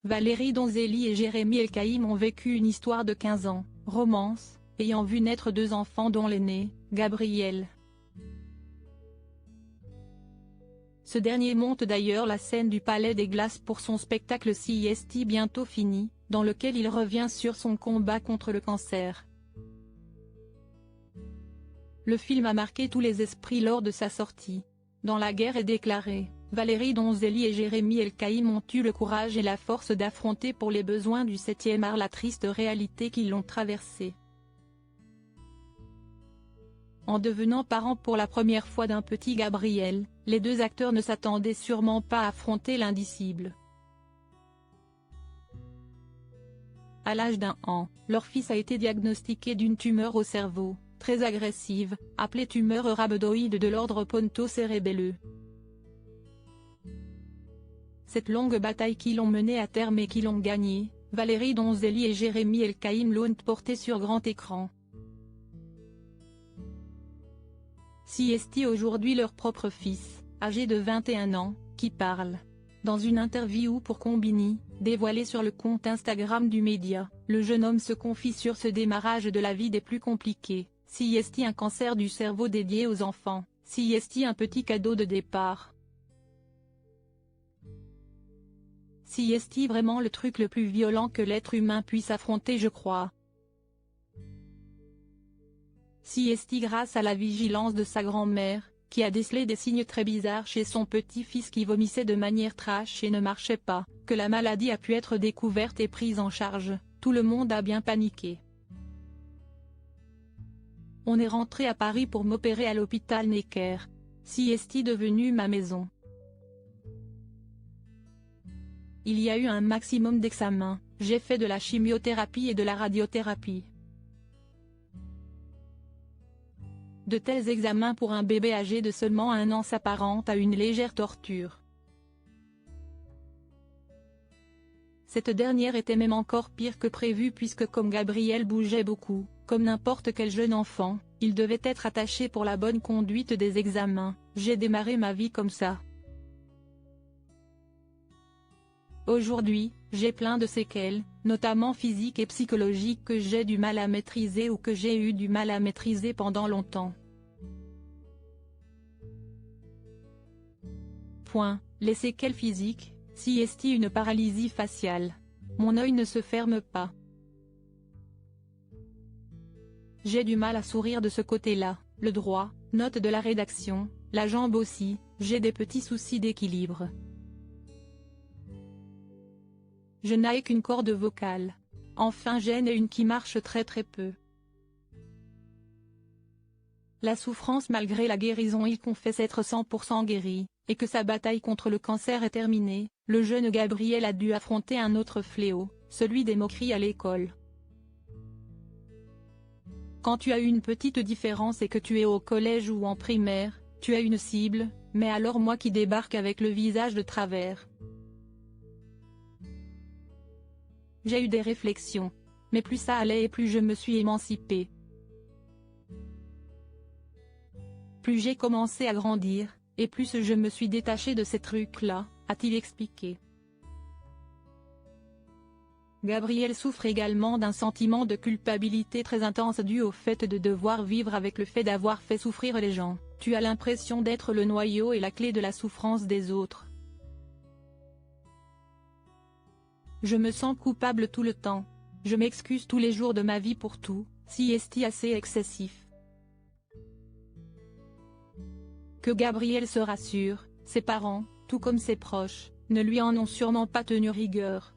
Valérie Donzelli et Jérémy Elkaïm ont vécu une histoire de 15 ans, romance, ayant vu naître 2 enfants dont l'aîné, Gabriel. Ce dernier monte d'ailleurs la scène du Palais des Glaces pour son spectacle CIST bientôt fini, dans lequel il revient sur son combat contre le cancer. Le film a marqué tous les esprits lors de sa sortie. Dans la guerre est déclarée, Valérie Donzelli et Jérémy Elkaïm ont eu le courage et la force d'affronter pour les besoins du 7e art la triste réalité qu'ils l'ont traversée. En devenant parents pour la première fois d'un petit Gabriel, les 2 acteurs ne s'attendaient sûrement pas à affronter l'indicible. À l'âge d'1 an, leur fils a été diagnostiqué d'une tumeur au cerveau, très agressive, appelée tumeur rhabdoïde de l'ordre ponto-cérébelleux. Cette longue bataille qu'ils ont menée à terme et qu'ils ont gagnée, Valérie Donzelli et Jérémy Elkaïm l'ont portée sur grand écran. CIST aujourd'hui leur propre fils, âgé de 21 ans, qui parle. Dans une interview pour Combini, dévoilée sur le compte Instagram du média, le jeune homme se confie sur ce démarrage de la vie des plus compliqués. CIST un cancer du cerveau dédié aux enfants, CIST un petit cadeau de départ. CIST vraiment le truc le plus violent que l'être humain puisse affronter je crois. CIST grâce à la vigilance de sa grand-mère, qui a décelé des signes très bizarres chez son petit-fils qui vomissait de manière trash et ne marchait pas, que la maladie a pu être découverte et prise en charge, tout le monde a bien paniqué. On est rentré à Paris pour m'opérer à l'hôpital Necker. CIST devenu ma maison. Il y a eu un maximum d'examens, j'ai fait de la chimiothérapie et de la radiothérapie. De tels examens pour un bébé âgé de seulement 1 an s'apparentent à une légère torture. Cette dernière était même encore pire que prévu puisque comme Gabriel bougeait beaucoup, comme n'importe quel jeune enfant, il devait être attaché pour la bonne conduite des examens, j'ai démarré ma vie comme ça. Aujourd'hui, j'ai plein de séquelles, notamment physiques et psychologiques que j'ai du mal à maîtriser ou que j'ai eu du mal à maîtriser pendant longtemps. Les séquelles physiques, CIST une paralysie faciale. Mon œil ne se ferme pas. J'ai du mal à sourire de ce côté-là, le droit, note de la rédaction, la jambe aussi, j'ai des petits soucis d'équilibre. Je n'ai qu'une corde vocale. Enfin j'en ai une qui marche très peu. La souffrance malgré la guérison il confesse être 100% guéri, et que sa bataille contre le cancer est terminée, le jeune Gabriel a dû affronter un autre fléau, celui des moqueries à l'école. Quand tu as une petite différence et que tu es au collège ou en primaire, tu as une cible, mais alors moi qui débarque avec le visage de travers. J'ai eu des réflexions. Mais plus ça allait et plus je me suis émancipée. Plus j'ai commencé à grandir, et plus je me suis détachée de ces trucs-là, a-t-il expliqué. Gabriel souffre également d'un sentiment de culpabilité très intense dû au fait de devoir vivre avec le fait d'avoir fait souffrir les gens. Tu as l'impression d'être le noyau et la clé de la souffrance des autres. Je me sens coupable tout le temps. Je m'excuse tous les jours de ma vie pour tout, CIST assez excessif. Que Gabriel se rassure, ses parents, tout comme ses proches, ne lui en ont sûrement pas tenu rigueur.